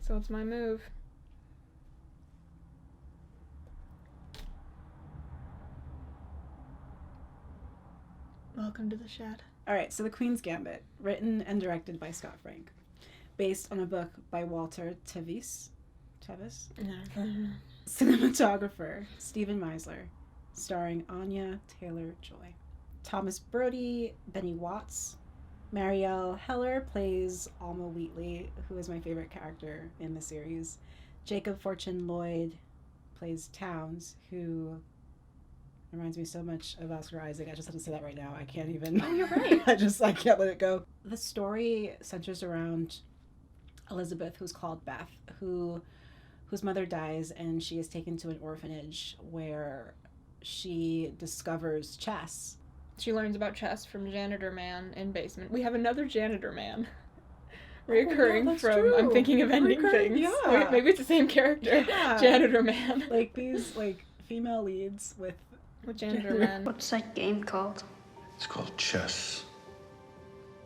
So it's my move. Welcome to the shed. Alright, so The Queen's Gambit, written and directed by Scott Frank, based on a book by Walter Tevis. Cinematographer, Stephen Meisler, starring Anya Taylor-Joy. Thomas Brody, Benny Watts. Marielle Heller plays Alma Wheatley, who is my favorite character in the series. Jacob Fortune Lloyd plays Towns, who reminds me so much of Oscar Isaac. I just have to say that right now. I can't even. Oh, you're right. I can't let it go. The story centers around Elizabeth, who's called Beth, whose mother dies, and she is taken to an orphanage where she discovers chess. She learns about chess from Janitor Man in basement. We have another Janitor Man. Reoccurring from true. I'm thinking of ending things. Yeah. Maybe it's the same character. Yeah. Janitor Man. Like these female leads with Janitor Man. What's that game called? It's called chess.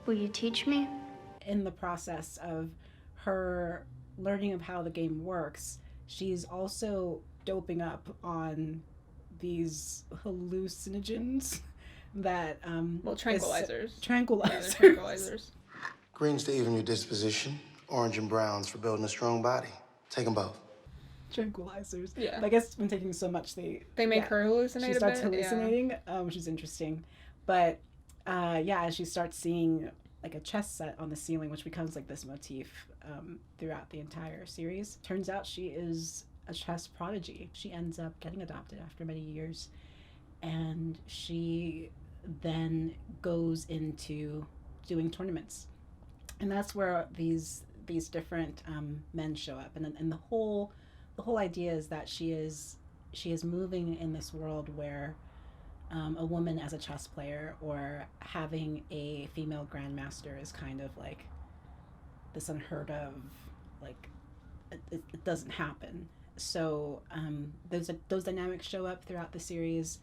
Will you teach me? In the process of her learning of how the game works, she's also doping up on these hallucinogens that tranquilizers. Tranquilizers. Yeah, tranquilizers. Green's to even your disposition. Orange and browns for building a strong body. Take them both. Tranquilizers. Yeah. But I guess when taking so much, they make her hallucinate. She starts a bit. hallucinating, which is interesting. But as she starts seeing like a chess set on the ceiling, which becomes like this motif throughout the entire series. Turns out she is a chess prodigy. She ends up getting adopted after many years, and she then goes into doing tournaments, and that's where these different men show up, and the whole idea is that she is moving in this world where a woman as a chess player or having a female grandmaster is kind of like this unheard of, like it doesn't happen. So those dynamics show up throughout the series.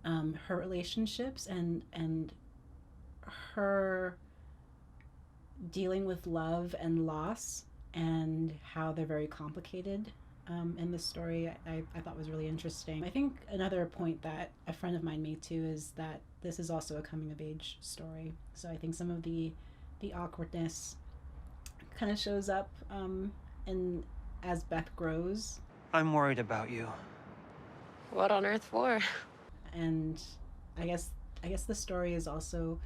Her relationships and her dealing with love and loss and how they're very complicated in this story, I thought was really interesting. I think another point that a friend of mine made too is that this is also a coming of age story. So I think some of the awkwardness kind of shows up and as Beth grows. I'm worried about you. What on earth for? And I guess the story is also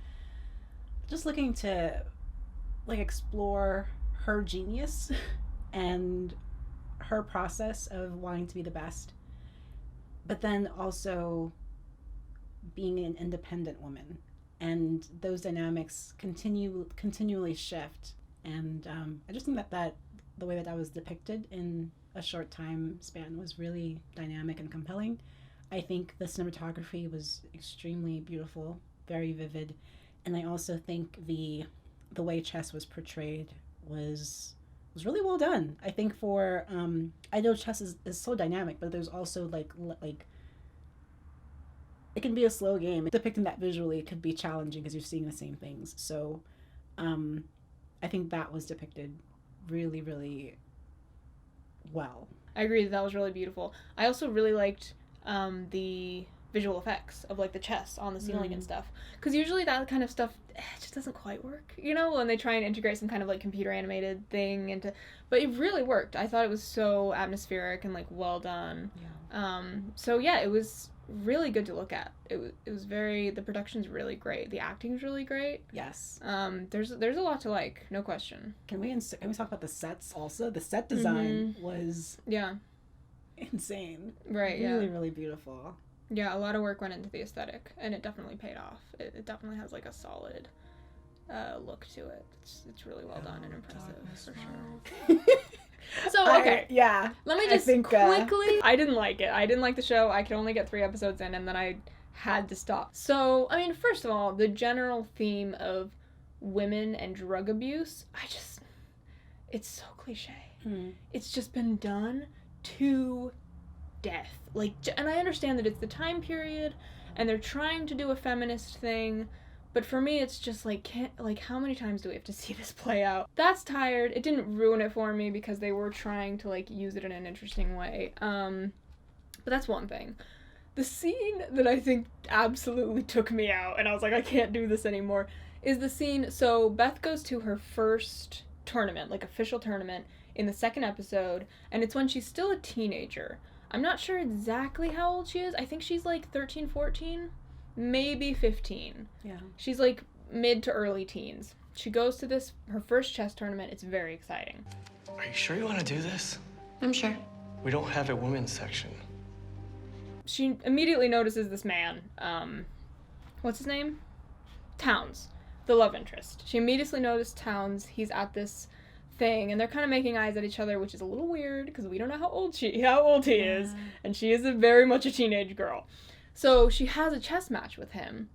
just looking to like explore her genius and her process of wanting to be the best, but then also being an independent woman, and those dynamics continually shift. And I just think that the way that was depicted in a short time span was really dynamic and compelling. I think the cinematography was extremely beautiful, very vivid, and I also think the way chess was portrayed was really well done. I think for I know chess is so dynamic, but there's also like it can be a slow game. Depicting that visually could be challenging because you're seeing the same things. So I think that was depicted really, really well. I agree that was really beautiful. I also really liked the visual effects of like the chess on the ceiling and stuff, because usually that kind of stuff just doesn't quite work, when they try and integrate some kind of like computer animated thing into, but it really worked. I thought it was so atmospheric and like well done. It was really good to look at. It was very, the production's really great, the acting's really great. Yes. There's a lot to like, no question. Can we talk about the sets also? The set design was insane. Right. Really, really beautiful. Yeah, a lot of work went into the aesthetic, and it definitely paid off. It definitely has, like, a solid look to it. It's really well done and impressive, for sure. So, okay. Let me just quickly... I didn't like it. I didn't like the show. I could only get 3 episodes in, and then I had to stop. So, I mean, first of all, the general theme of women and drug abuse, it's so cliche. It's just been done to death. Like, and I understand that it's the time period and they're trying to do a feminist thing, But for me, it's just like, how many times do we have to see this play out? That's tired. It didn't ruin it for me because they were trying to like use it in an interesting way. But that's one thing. The scene that I think absolutely took me out, and I was like, I can't do this anymore, is the scene. So Beth goes to her first tournament, like official tournament, in the second episode, and it's when she's still a teenager. I'm not sure exactly how old she is. I think she's like 13, 14. Maybe 15. Yeah. She's like mid to early teens. She goes to her first chess tournament. It's very exciting. Are you sure you want to do this? I'm sure. We don't have a women's section. She immediately notices this man. What's his name? Towns, the love interest. She immediately noticed Towns. He's at this thing, and they're kind of making eyes at each other, which is a little weird because we don't know how old he is, and she is very much a teenage girl. So she has a chess match with him,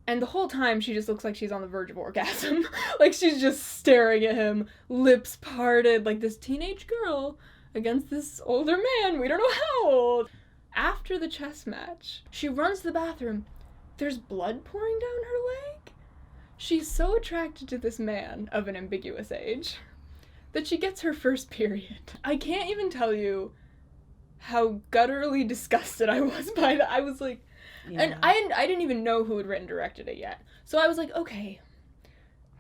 and the whole time she just looks like she's on the verge of orgasm. Like she's just staring at him, lips parted, like this teenage girl against this older man, we don't know how old. After the chess match, she runs to the bathroom. There's blood pouring down her leg. She's so attracted to this man of an ambiguous age that she gets her first period. I can't even tell you how gutturally disgusted I was by that. I was like, yeah. And I didn't even know who had written directed it yet. So I was like, okay,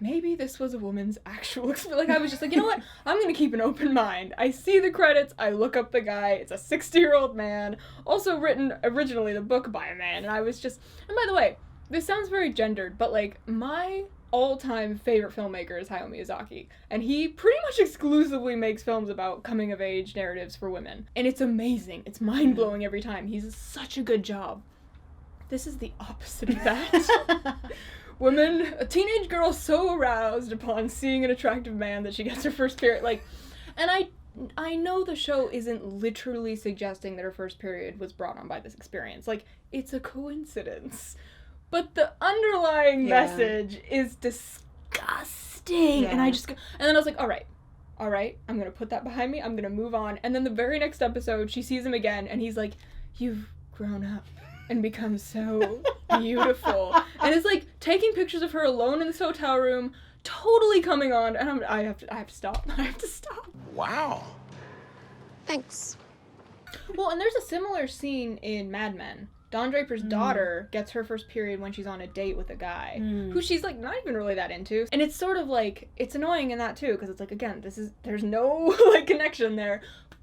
maybe this was a woman's actual experience. Like, I was just like, you know what? I'm going to keep an open mind. I see the credits. I look up the guy. It's a 60-year-old man. Also written originally the book by a man. And I was just... And by the way, this sounds very gendered, but, like, my all-time favorite filmmaker is Hayao Miyazaki. And he pretty much exclusively makes films about coming-of-age narratives for women. And it's amazing. It's mind-blowing every time. He does such a good job. This is the opposite of that. Women, a teenage girl so aroused upon seeing an attractive man that she gets her first period, like, and I know the show isn't literally suggesting that her first period was brought on by this experience. Like, it's a coincidence. But the underlying message is disgusting. Yeah. And then I was like, all right, I'm going to put that behind me. I'm going to move on. And then the very next episode, she sees him again, and he's like, you've grown up and become so beautiful. And it's like taking pictures of her alone in this hotel room, totally coming on, and I have to stop. I have to stop. Wow. Thanks. Well, and there's a similar scene in Mad Men. Don Draper's daughter gets her first period when she's on a date with a guy who she's like not even really that into. And it's sort of like, it's annoying in that too, because it's like, again, there's no like connection there,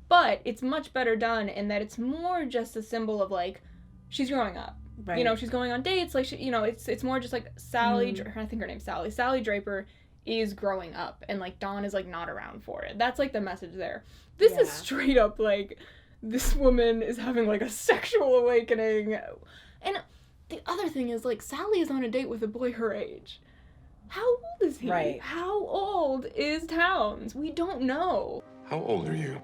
but it's much better done in that it's more just a symbol of like, she's growing up. Right. You know, she's going on dates, like, she, you know, it's more just like Sally, I think her name's Sally. Sally Draper is growing up, and like Dawn is like not around for it. That's like the message there. This is straight up like, this woman is having like a sexual awakening. And the other thing is like, Sally is on a date with a boy her age. How old is he? Right. How old is Towns? We don't know. How old are you?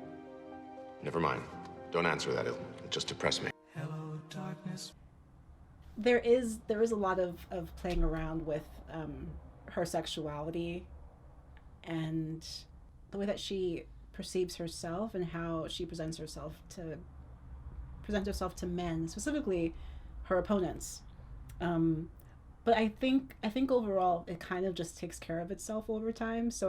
Never mind. Don't answer that. It'll just depress me. Hello, darkness. There is a lot of playing around with her sexuality and the way that she perceives herself and how she presents herself to men, specifically her opponents. But I think overall it kind of just takes care of itself over time. So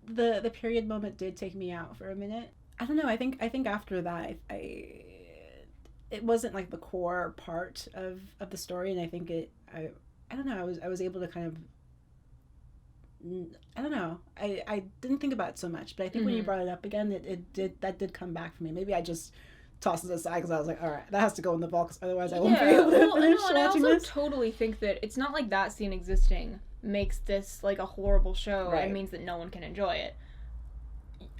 the period moment did take me out for a minute. I don't know. I think after that, it wasn't like the core part of the story, and I think I don't know. I was able to kind of, I don't know. I didn't think about it so much, but I think when you brought it up again, that did come back for me. Maybe I just tossed it aside because I was like, all right, that has to go in the vault because otherwise I won't be able to finish watching this. I also totally think that it's not like that scene existing makes this like a horrible show. Right. It means that no one can enjoy it.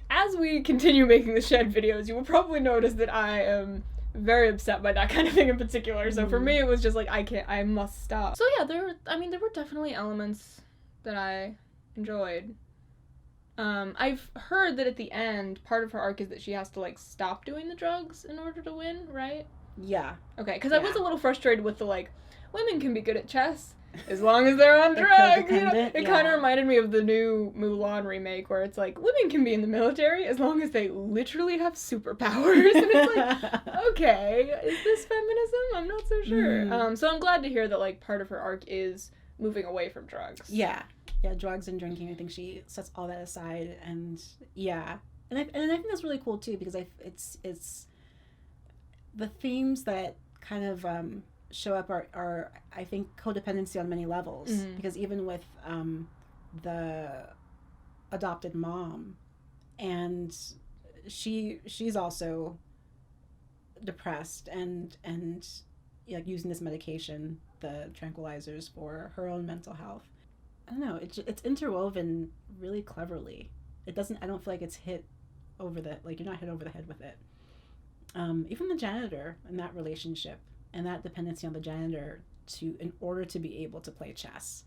As we continue making the Shed videos, you will probably notice that I am very upset by that kind of thing in particular. So for me, it was just like, I must stop. So yeah, there were definitely elements that I enjoyed. I've heard that at the end, part of her arc is that she has to like stop doing the drugs in order to win, right? Yeah. Okay, because I was a little frustrated with the like, women can be good at chess as long as they're on They're drugs. You know? codependent, It yeah. kind of reminded me of the new Mulan remake where it's like women can be in the military as long as they literally have superpowers. And it's like, okay, is this feminism? I'm not so sure. So I'm glad to hear that like part of her arc is moving away from drugs. Yeah, drugs and drinking. I think she sets all that aside, and yeah, and I think that's really cool too because it's the themes that kind of show up are I think codependency on many levels because even with the adopted mom, and she's also depressed and like using this medication, the tranquilizers, for her own mental health. I don't know, it's interwoven really cleverly. I don't feel like it's hit over the, like, you're not hit over the head with it. Even the janitor and that relationship and that dependency on the janitor in order to be able to play chess,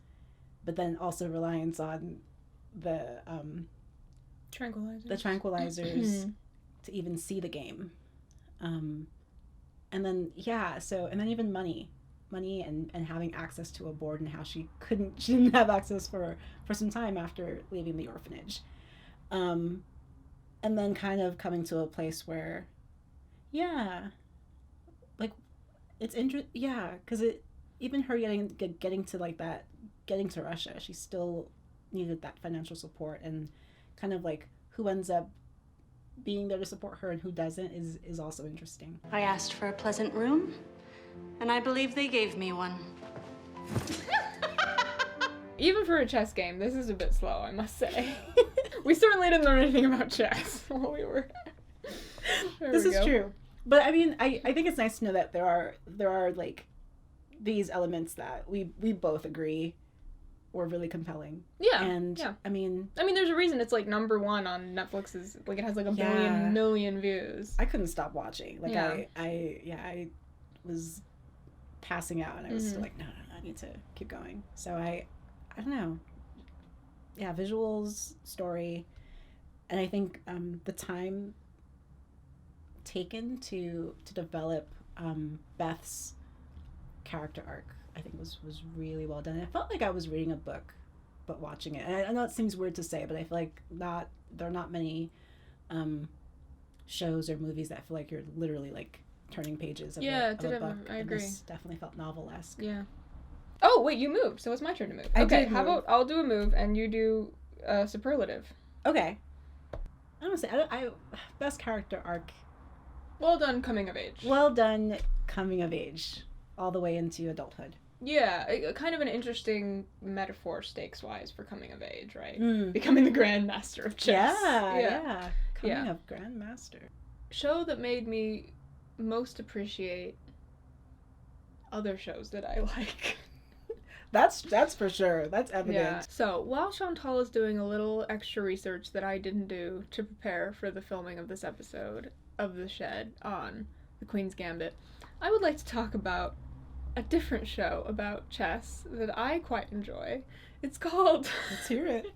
but then also reliance on the tranquilizers to even see the game. And then even money and having access to a board, and how she didn't have access for some time after leaving the orphanage. And then kind of coming to a place where, like, it's because even her getting to like that, getting to Russia, she still needed that financial support, and kind of like who ends up being there to support her and who doesn't is also interesting. I asked for a pleasant room, and I believe they gave me one. Even for a chess game, this is a bit slow, I must say. We certainly didn't learn anything about chess while we were. This is true, but I mean, I think it's nice to know that there are like these elements that we both agree were really compelling. Yeah, and yeah. I mean, there's a reason it's like number one on Netflix's. Like, it has like a million views. I couldn't stop watching. Like, I was passing out, and I was still like, no, I need to keep going. So I don't know. Yeah, visuals, story, and I think the time taken to develop Beth's character arc, I think was really well done. I felt like I was reading a book but watching it. And I know it seems weird to say, but I feel like there are not many shows or movies that feel like you're literally like turning pages of a book. I agree. This definitely felt novel-esque. Yeah. Oh, wait, you moved, so it's my turn to move. Okay, how about I'll do a move and you do a superlative. Okay. I don't say I best character arc. Well done coming of age. Well done coming of age, all the way into adulthood. Yeah, kind of an interesting metaphor stakes-wise for coming of age, right? Becoming the grandmaster of chess. Yeah. Coming of grandmaster. Show that made me most appreciate other shows that I like. That's for sure. That's evident. Yeah. So while Chantal is doing a little extra research that I didn't do to prepare for the filming of this episode of The Shed on The Queen's Gambit, I would like to talk about a different show about chess that I quite enjoy. It's called... Let's hear it.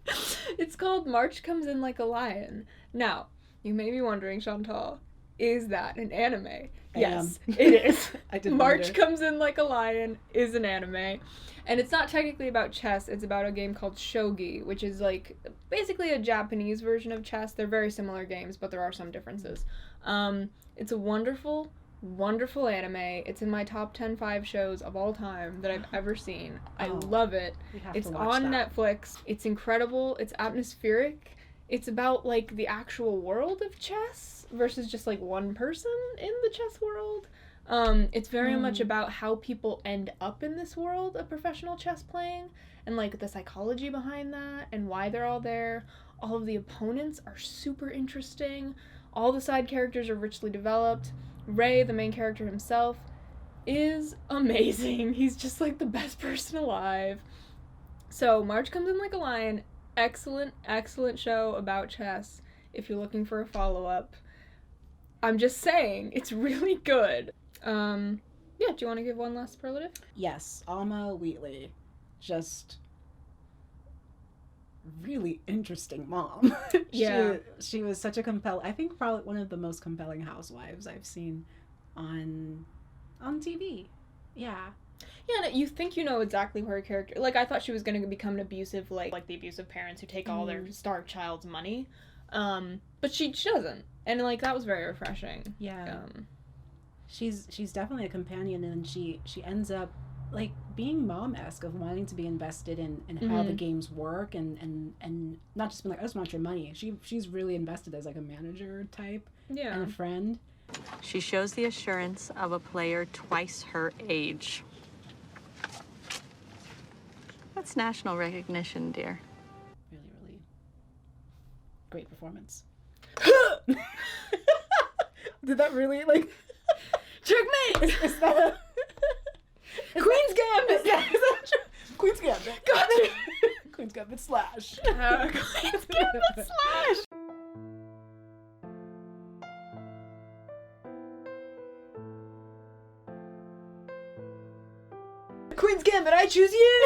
It's called March Comes In Like a Lion. Now, you may be wondering, Chantal, is that an anime? Yes, it is. I did March wonder. Comes In Like a Lion is an anime. And it's not technically about chess, it's about a game called shogi, which is like basically a Japanese version of chess. They're very similar games, but there are some differences. It's a wonderful, wonderful anime. It's in my top 10 shows of all time that I've ever seen. I love it. It's on Netflix. It's incredible. It's atmospheric. It's about like the actual world of chess versus just like one person in the chess world. It's very much about how people end up in this world of professional chess playing, and like the psychology behind that and why they're all there. All of the opponents are super interesting. All the side characters are richly developed. Ray, the main character himself, is amazing. He's just like the best person alive. So March Comes In Like a Lion, excellent, excellent show about chess if you're looking for a follow-up. I'm just saying, it's really good. Do you want to give one last superlative? Yes, Alma Wheatley. Just really interesting mom. She was such a I think probably one of the most compelling housewives I've seen on TV. Yeah. Yeah, and you think you know exactly where her character... Like, I thought she was going to become an abusive, like the abusive parents who take all their starved child's money. But she doesn't. And, like, that was very refreshing. Yeah. She's definitely a companion, and she ends up, like, being mom-esque of wanting to be invested in how the games work, and not just being like, I just want your money. She's really invested as, like, a manager type and a friend. She shows the assurance of a player twice her age. That's national recognition, dear. Really, really great performance. Did that really, like... Checkmate! Is that a... Queen's Gambit! Is that true? Queen's Gambit. Gotcha! Queen's Gambit slash. Queen's Gambit slash! Queen's Gambit, I choose you!